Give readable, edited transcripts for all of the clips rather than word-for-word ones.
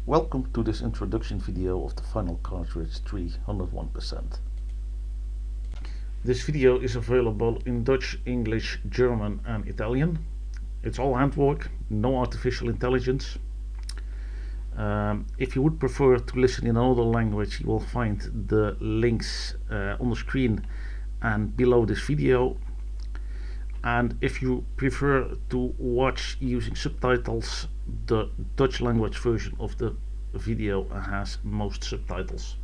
Welcome to this introduction video of the Final Cartridge III 101%. This video is available in Dutch, English, German and Italian. It's all handwork, no artificial intelligence. If you would prefer to listen in another language, you will find the links on the screen and below this video. And if you prefer to watch using subtitles, the Dutch language version of the video has most subtitles.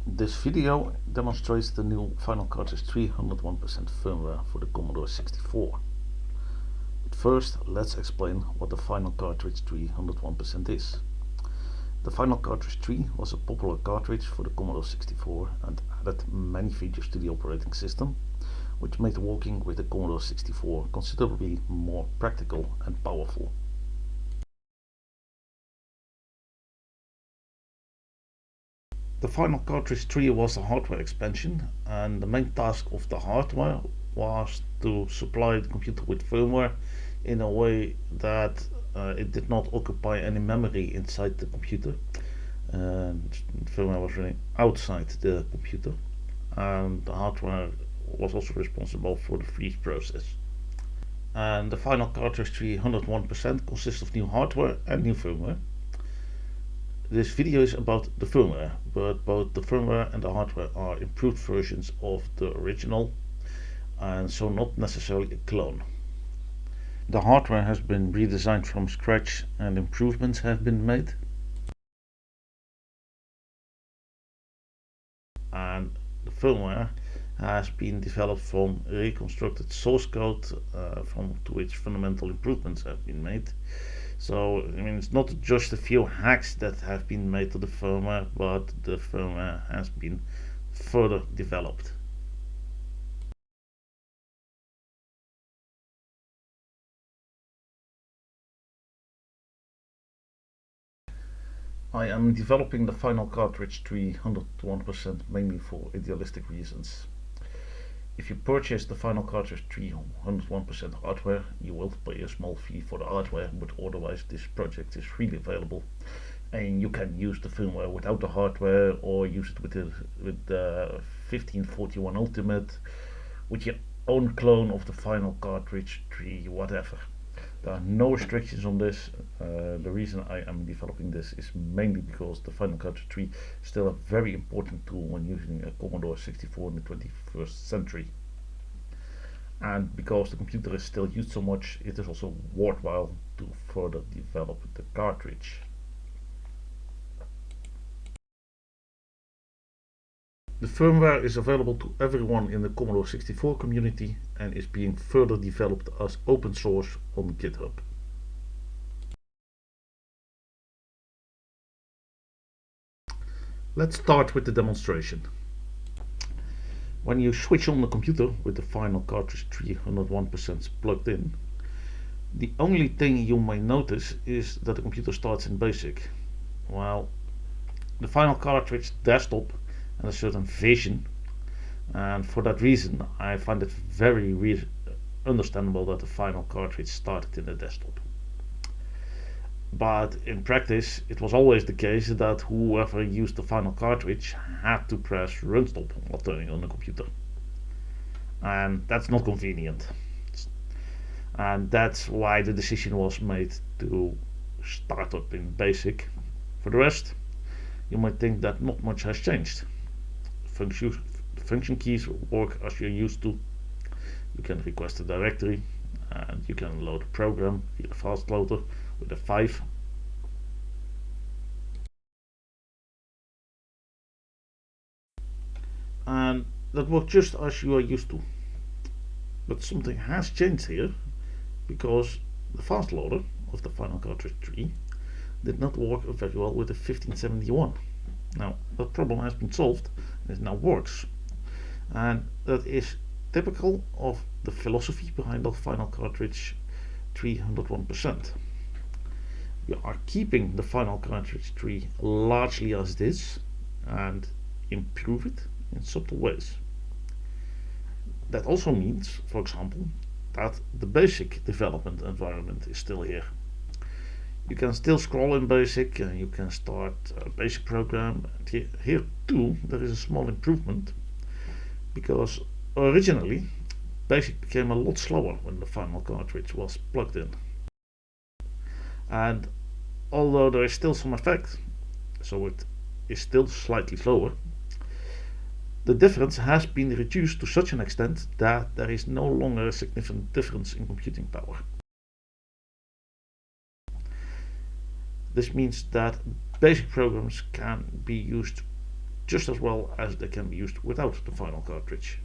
This video demonstrates the new Final Cartridge III 101% firmware for the Commodore 64. But first, let's explain what the Final Cartridge III 101% is. The Final Cartridge III was a popular cartridge for the Commodore 64 and added many features to the operating system, which made working with the Commodore 64 considerably more practical and powerful. The Final Cartridge III was a hardware expansion, and the main task of the hardware was to supply the computer with firmware in a way that it did not occupy any memory inside the computer. Firmware was running outside the computer, and the hardware was also responsible for the freeze process. And the Final Cartridge III 101% consists of new hardware and new firmware. This video is about the firmware, but both the firmware and the hardware are improved versions of the original, and so not necessarily a clone. The hardware has been redesigned from scratch and improvements have been made. And the firmware has been developed from reconstructed source code from to which fundamental improvements have been made. So, it's not just a few hacks that have been made to the firmware, but the firmware has been further developed. I am developing the Final Cartridge III 101% mainly for idealistic reasons. If you purchase the Final Cartridge III 101% hardware, you will pay a small fee for the hardware, but otherwise this project is freely available. And you can use the firmware without the hardware, or use it with the 1541 Ultimate, with your own clone of the Final Cartridge III, whatever. There are no restrictions on this. The reason I am developing this is mainly because the Final Cartridge III is still a very important tool when using a Commodore 64 in the 21st century. And because the computer is still used so much, it is also worthwhile to further develop the cartridge. The firmware is available to everyone in the Commodore 64 community and is being further developed as open source on GitHub. Let's start with the demonstration. When you switch on the computer with the Final Cartridge III 101% plugged in, the only thing you may notice is that the computer starts in BASIC. While the Final Cartridge desktop and a certain vision, and for that reason I find it very understandable that the Final Cartridge started in the desktop. But in practice it was always the case that whoever used the Final Cartridge had to press run stop while turning on the computer, and that's not convenient. And that's why the decision was made to start up in BASIC. For the rest, you might think that not much has changed. Function keys work as you're used to. You can request a directory, and you can load a program via the fast loader with a 5. And that works just as you are used to. But something has changed here, because the fast loader of the Final Cartridge III did not work very well with the 1571. Now, that problem has been solved and it now works. And that is typical of the philosophy behind the Final Cartridge III 101%. We are keeping the Final Cartridge III largely as it is and improve it in subtle ways. That also means, for example, that the BASIC development environment is still here. You can still scroll in BASIC and you can start a BASIC program. And here too there is a small improvement, because originally BASIC became a lot slower when the final cartridge was plugged in. And although there is still some effect, so it is still slightly slower, the difference has been reduced to such an extent that there is no longer a significant difference in computing power. This means that BASIC programs can be used just as well as they can be used without the final cartridge.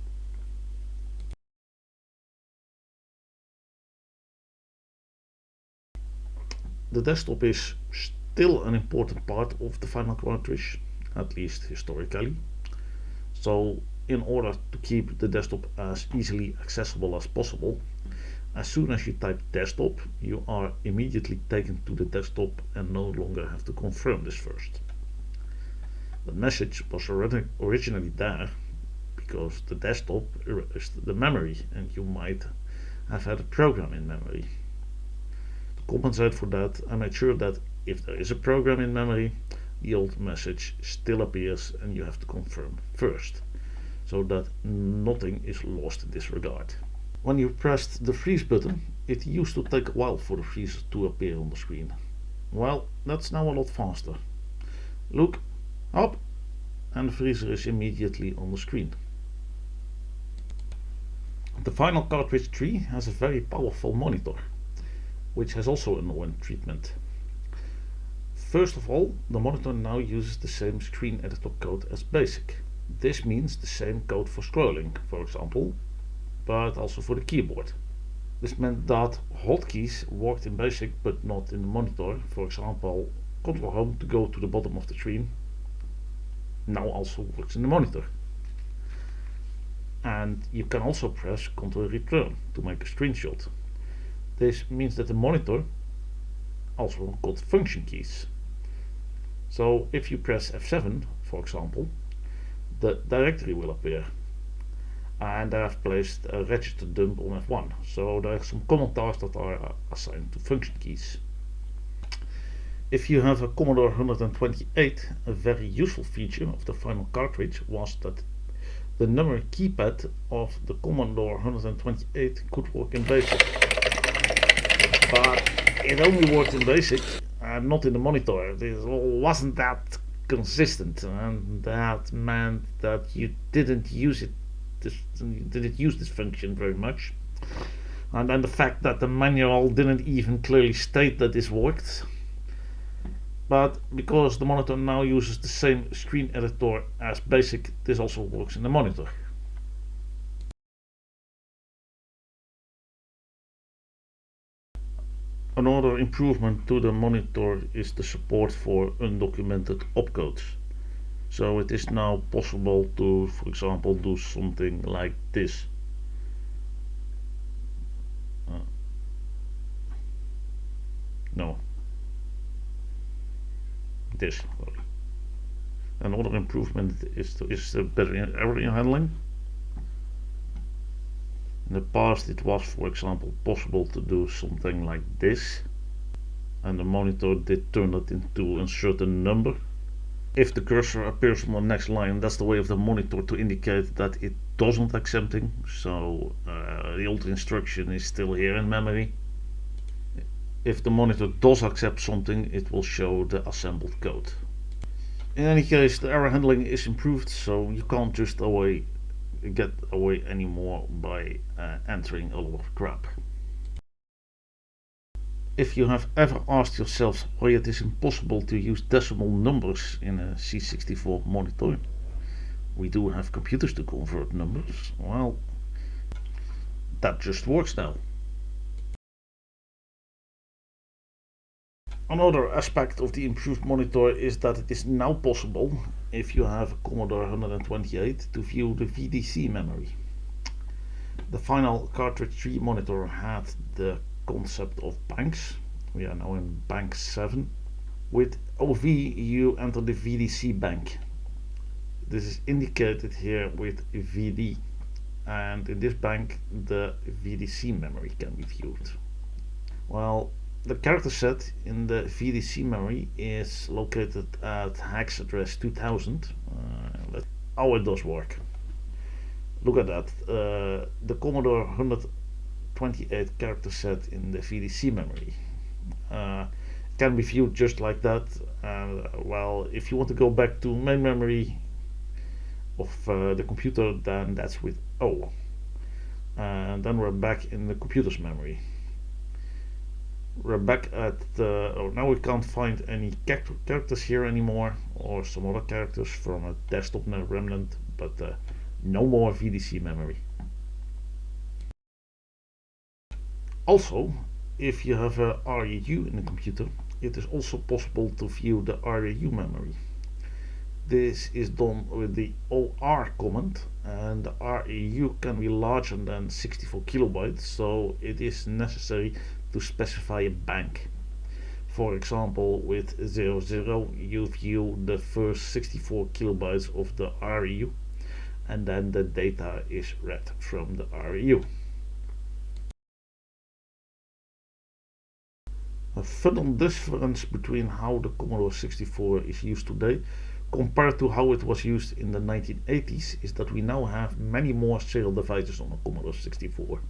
The desktop is still an important part of the final cartridge, at least historically. So in order to keep the desktop as easily accessible as possible, as soon as you type desktop, you are immediately taken to the desktop and no longer have to confirm this first. The message was originally there because the desktop is the memory and you might have had a program in memory. To compensate for that, I made sure that if there is a program in memory, the old message still appears and you have to confirm first, so that nothing is lost in this regard. When you pressed the freeze button, it used to take a while for the freeze to appear on the screen. Well, that's now a lot faster. Look, up, and the freezer is immediately on the screen. The Final Cartridge III has a very powerful monitor, which has also undergone treatment. First of all, the monitor now uses the same screen editor code as BASIC. This means the same code for scrolling, for example, but also for the keyboard. This meant that hotkeys worked in BASIC but not in the monitor. For example, Control Home to go to the bottom of the screen now also works in the monitor. And you can also press Ctrl Return to make a screenshot. This means that the monitor also got function keys. So if you press F7, for example, the directory will appear. And I've placed a register dump on F1, so there are some common tasks that are assigned to function keys. If you have a Commodore 128, a very useful feature of the final cartridge was that the number keypad of the Commodore 128 could work in BASIC. But it only worked in BASIC and not in the monitor. This wasn't that consistent, and that meant that you didn't use this function very much. And then the fact that the manual didn't even clearly state that this worked. But because the monitor now uses the same screen editor as BASIC, this also works in the monitor. Another improvement to the monitor is the support for undocumented opcodes. So it is now possible to, for example, do something like this. No. This. Sorry. Another improvement is better error handling. In the past it was, for example, possible to do something like this, and the monitor did turn it into a certain number. If the cursor appears on the next line, that's the way of the monitor to indicate that it doesn't accepting, so the old instruction is still here in memory. If the monitor does accept something, it will show the assembled code. In any case, the error handling is improved, so you can't just get away anymore by entering a lot of crap. If you have ever asked yourself why it is impossible to use decimal numbers in a C64 monitor, we do have computers to convert numbers, well, that just works now. Another aspect of the improved monitor is that it is now possible, if you have a Commodore 128, to view the VDC memory. The Final Cartridge III monitor had the concept of banks. We are now in bank 7. With OV you enter the VDC bank. This is indicated here with VD. and in this bank the VDC memory can be viewed. Well, the character set in the VDC memory is located at hex address 2000. How it does work. Look at that. The Commodore 128 character set in the VDC memory can be viewed just like that. Well, if you want to go back to main memory of the computer, then that's with O. And then we're back in the computer's memory. We're back at now we can't find any characters here anymore, or some other characters from a desktop remnant, but no more VDC memory. Also, if you have a REU in the computer, it is also possible to view the REU memory. This is done with the OR command, and the REU can be larger than 64 kilobytes, so it is necessary to specify a bank. For example, with 00 you view the first 64 kilobytes of the REU, and then the data is read from the REU. A fundamental difference between how the Commodore 64 is used today compared to how it was used in the 1980s is that we now have many more serial devices on the Commodore 64.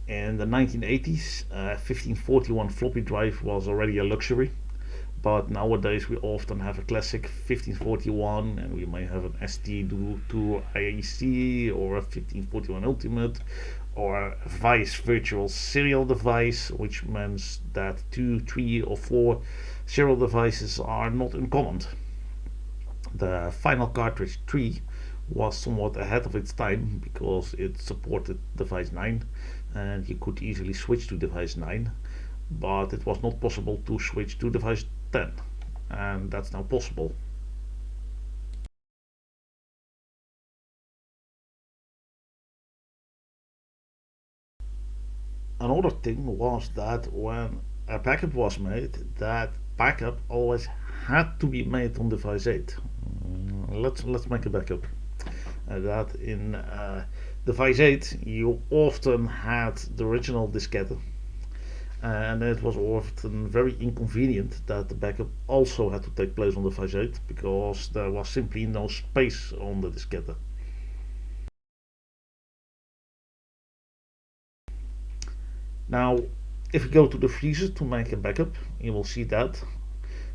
In the 1980s, 1541 floppy drive was already a luxury, but nowadays we often have a classic 1541, and we may have an ST2 IEC or a 1541 Ultimate or a Vice virtual serial device, which means that 2, 3 or 4 serial devices are not uncommon. The Final Cartridge III was somewhat ahead of its time because it supported device 9 and you could easily switch to device 9, but it was not possible to switch to device 10, and that's now possible. Another thing was that when a backup was made, that backup always had to be made on device 8. Let's make a backup. That in device 8 you often had the original diskette, and it was often very inconvenient that the backup also had to take place on device 8 because there was simply no space on the diskette. Now, if you go to the freezer to make a backup, you will see that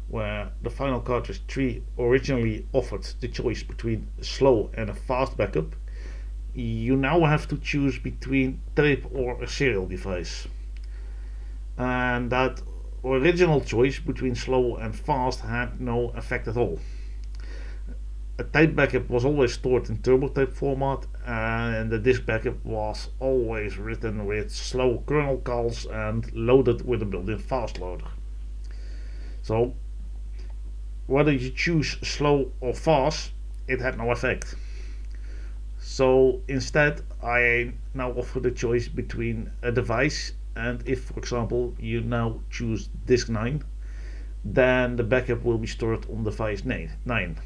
where the Final Cartridge III originally offered the choice between a slow and a fast backup, you now have to choose between tape or a serial device. And that original choice between slow and fast had no effect at all. A tape backup was always stored in turbo tape format, and the disk backup was always written with slow kernel calls and loaded with a built-in fast loader. So whether you choose slow or fast, it had no effect. So instead I now offer the choice between a device, and if for example you now choose disk 9, then the backup will be stored on device 9.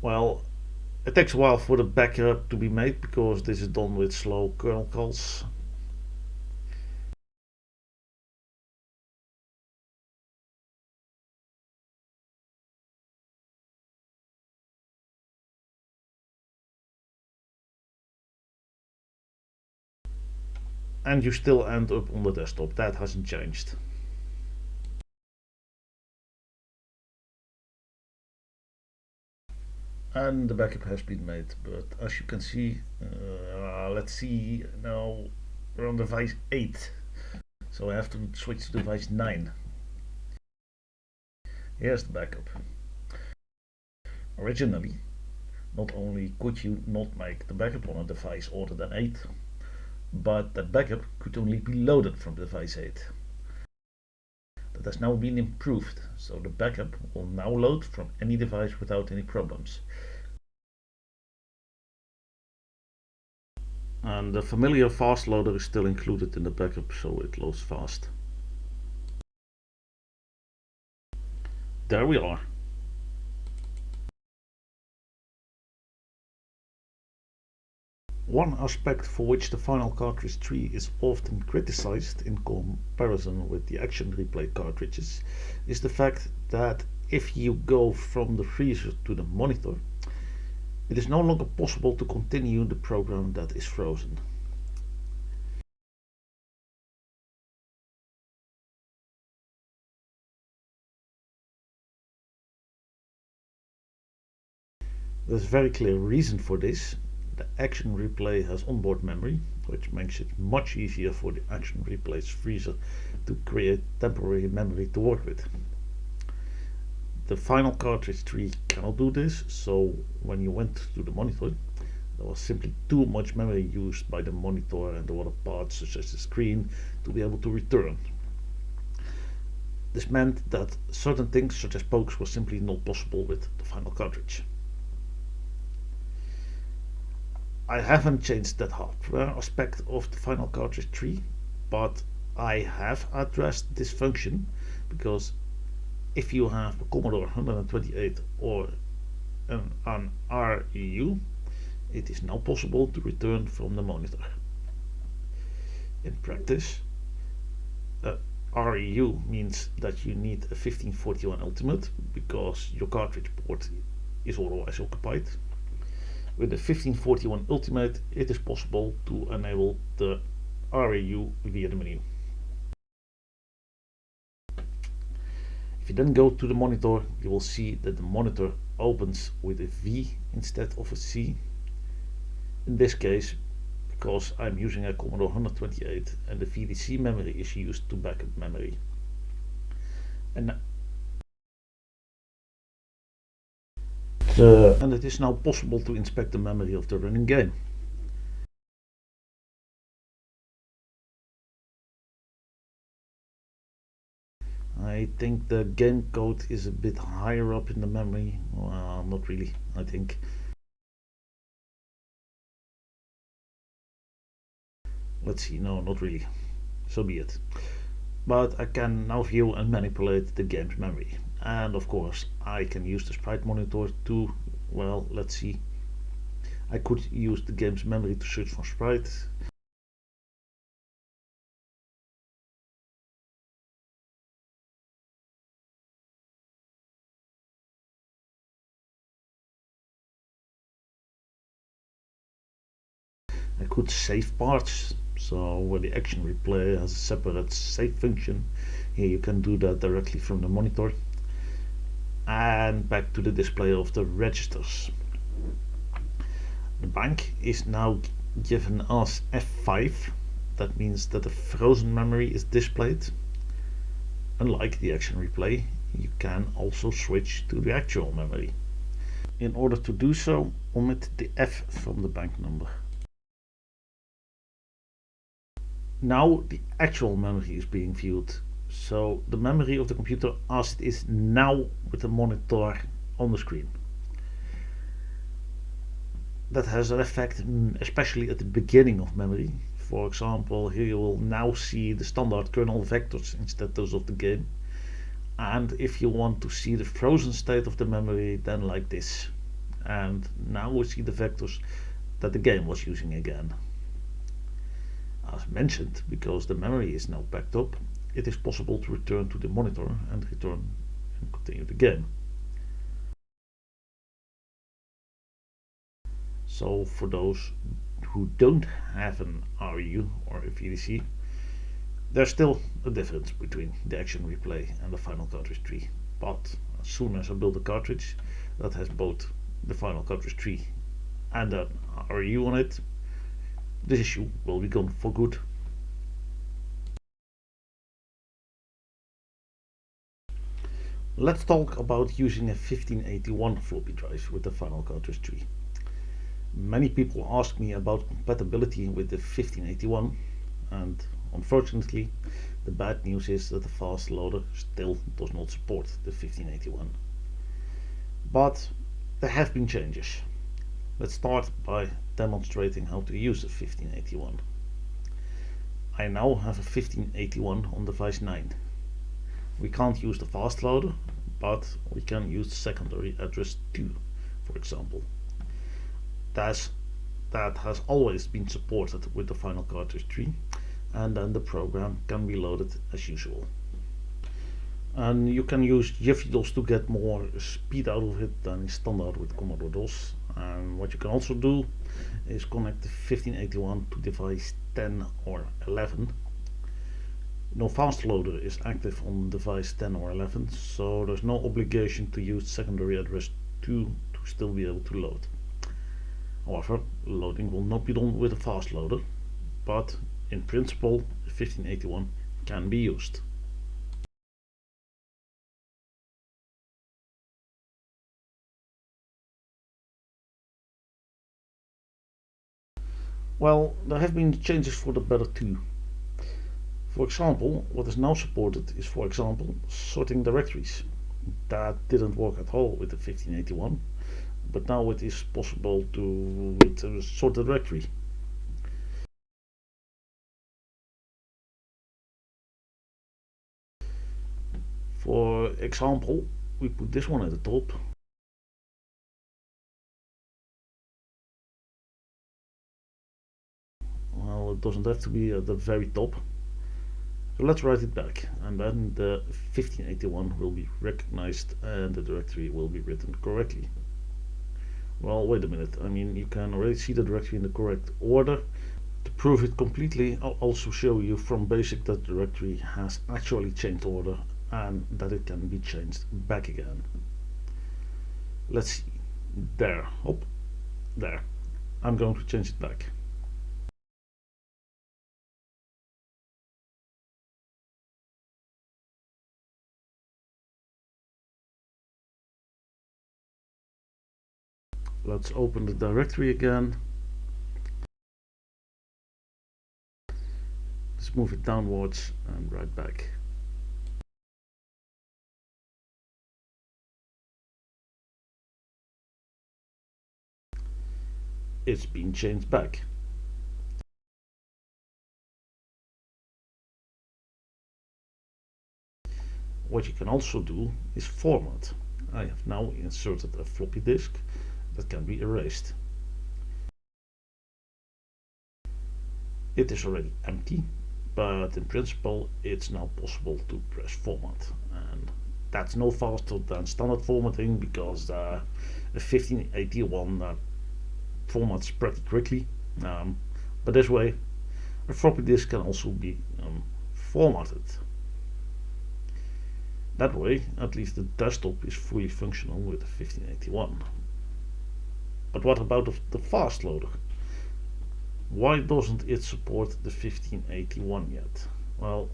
Well, it takes a while for the backup to be made because this is done with slow kernel calls. And you still end up on the desktop. That hasn't changed. And the backup has been made, but as you can see, let's see, now we're on device 8, so I have to switch to device 9. Here's the backup. Originally, not only could you not make the backup on a device older than 8, but that backup could only be loaded from device 8. That has now been improved, so the backup will now load from any device without any problems. And the familiar fast loader is still included in the backup, so it loads fast. There we are. One aspect for which the Final Cartridge III is often criticized in comparison with the action replay cartridges is the fact that if you go from the freezer to the monitor, it is no longer possible to continue the program that is frozen. There's a very clear reason for this. The action replay has onboard memory, which makes it much easier for the action replay's freezer to create temporary memory to work with. The Final Cartridge III cannot do this, so when you went to the monitor, there was simply too much memory used by the monitor and the other parts such as the screen to be able to return. This meant that certain things such as pokes were simply not possible with the Final Cartridge. I haven't changed that hardware aspect of the Final Cartridge III, but I have addressed this function because if you have a Commodore 128 or an REU, it is now possible to return from the monitor. In practice, REU means that you need a 1541 Ultimate because your cartridge port is otherwise occupied. With the 1541 Ultimate, it is possible to enable the REU via the menu. If you then go to the monitor, you will see that the monitor opens with a V instead of a C. In this case, because I'm using a Commodore 128 and the VDC memory is used to backup memory. And it is now possible to inspect the memory of the running game. I think the game code is a bit higher up in the memory. Well, not really, I think. Let's see, no, not really. So be it. But I can now view and manipulate the game's memory. And of course, I can use the sprite monitor to, well, let's see. I could use the game's memory to search for sprite. I could save parts, so where the action replay has a separate save function, here you can do that directly from the monitor. And back to the display of the registers. The bank is now given as F5. That means that the frozen memory is displayed. Unlike the action replay, you can also switch to the actual memory. In order to do so, omit the F from the bank number. Now the actual memory is being viewed. So the memory of the computer as it is now with the monitor on the screen. That has an effect especially at the beginning of memory. For example, here you will now see the standard kernel vectors instead of those of the game. And if you want to see the frozen state of the memory, then like this. And now we see the vectors that the game was using again. As mentioned, because the memory is now backed up, it is possible to return to the monitor and continue the game. So for those who don't have an REU or a VDC, there's still a difference between the action replay and the Final Cartridge III. But as soon as I build a cartridge that has both the Final Cartridge III and an REU on it, this issue will be gone for good. Let's talk about using a 1581 floppy drive with the Final Cartridge III. Many people ask me about compatibility with the 1581, and unfortunately the bad news is that the fast loader still does not support the 1581. But there have been changes. Let's start by demonstrating how to use a 1581. I now have a 1581 on device 9. We can't use the fast loader, but we can use the secondary address 2, for example. That's that has always been supported with the Final Cartridge 3, and then the program can be loaded as usual. And you can use Jiffy DOS to get more speed out of it than is standard with Commodore DOS. And what you can also do is connect the 1581 to device 10 or 11. No fast loader is active on device 10 or 11, so there's no obligation to use secondary address 2 to still be able to load. However, loading will not be done with a fast loader, but in principle 1581 can be used. Well, there have been changes for the better too. For example, what is now supported is, for example, sorting directories. That didn't work at all with the 1581, but now it is possible to sort the directory. For example, we put this one at the top. Well, it doesn't have to be at the very top. So let's write it back, and then the 1581 will be recognized and the directory will be written correctly. Well, wait a minute, I mean, you can already see the directory in the correct order. To prove it completely, I'll also show you from basic that the directory has actually changed order and that it can be changed back again. Let's see. There. Hop. There. I'm going to change it back. Let's open the directory again. Let's move it downwards and right back. It's been changed back. What you can also do is format. I have now inserted a floppy disk that can be erased. It is already empty, but in principle it's now possible to press format, and that's no faster than standard formatting because the 1581 formats pretty quickly, but this way a floppy disk can also be formatted. That way at least the desktop is fully functional with the 1581. But what about the fast loader? Why doesn't it support the 1581 yet? Well,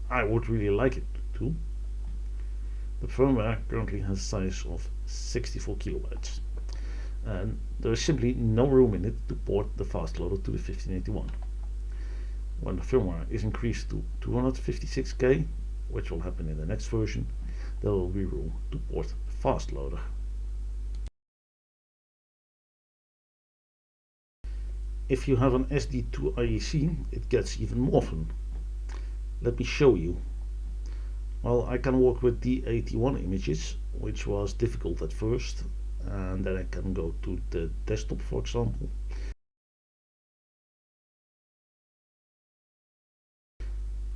I would really like it to. The firmware currently has a size of 64 kilobytes, and there is simply no room in it to port the fast loader to the 1581. When the firmware is increased to 256K, which will happen in the next version, there will be room to port the fast loader. If you have an SD2 IEC, it gets even more fun. Let me show you. Well, I can work with D81 images, which was difficult at first, and then I can go to the desktop, for example.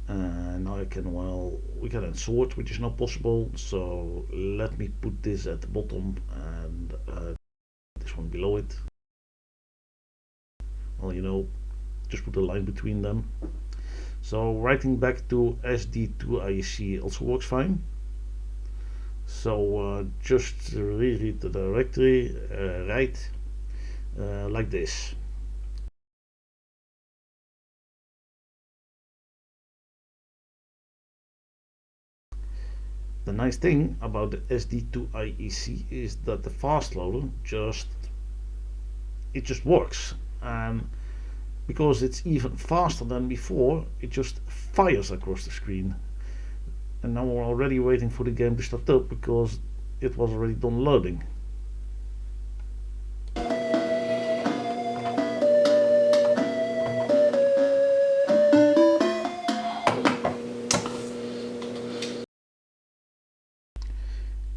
And now I can, well, we can then sort, which is not possible, so let me put this at the bottom and this one below it. Well, you know, just put a line between them. So writing back to SD2IEC also works fine. So just reread the directory, write like this. The nice thing about the SD2IEC is that the fast loader just works, and because it's even faster than before, it just fires across the screen. And now we're already waiting for the game to start up because it was already done loading.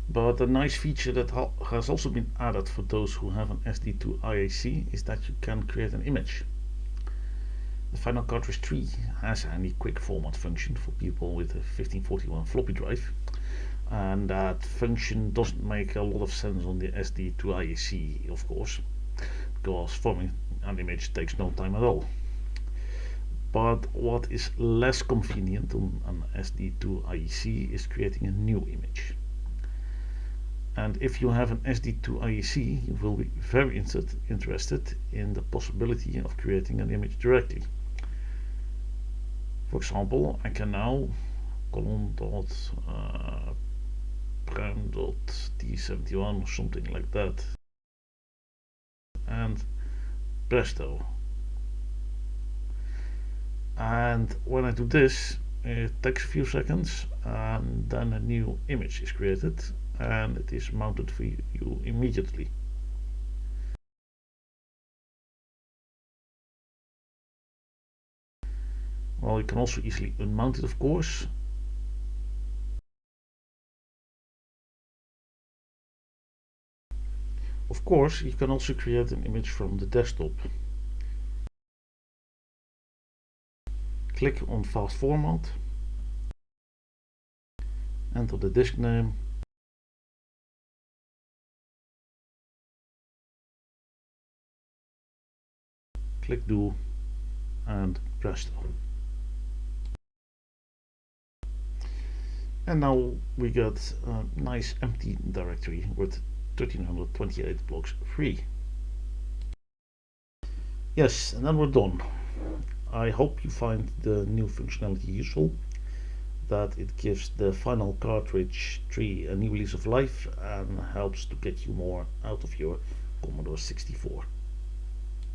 But But a nice feature that has also been added for those who have an SD2 IAC is that you can create an image. The Final Cartridge III has a handy quick format function for people with a 1541 floppy drive, and that function doesn't make a lot of sense on the SD2 IAC, of course, because forming an image takes no time at all. But what is less convenient on an SD2 IEC is creating a new image. And if you have an SD2 IEC, you will be very interested in the possibility of creating an image directly. For example, I can now colon.prime.t71 or something like that, and presto. And when I do this, it takes a few seconds, and then a new image is created, and it is mounted for you immediately. Well, you can also easily unmount it, of course. Of course, you can also create an image from the desktop. Click on Fast Format, enter the disk name, click Do, and presto. And now we get a nice empty directory with 1328 blocks free. Yes, and then we're done. I hope you find the new functionality useful, that it gives the Final Cartridge III a new lease of life and helps to get you more out of your Commodore 64.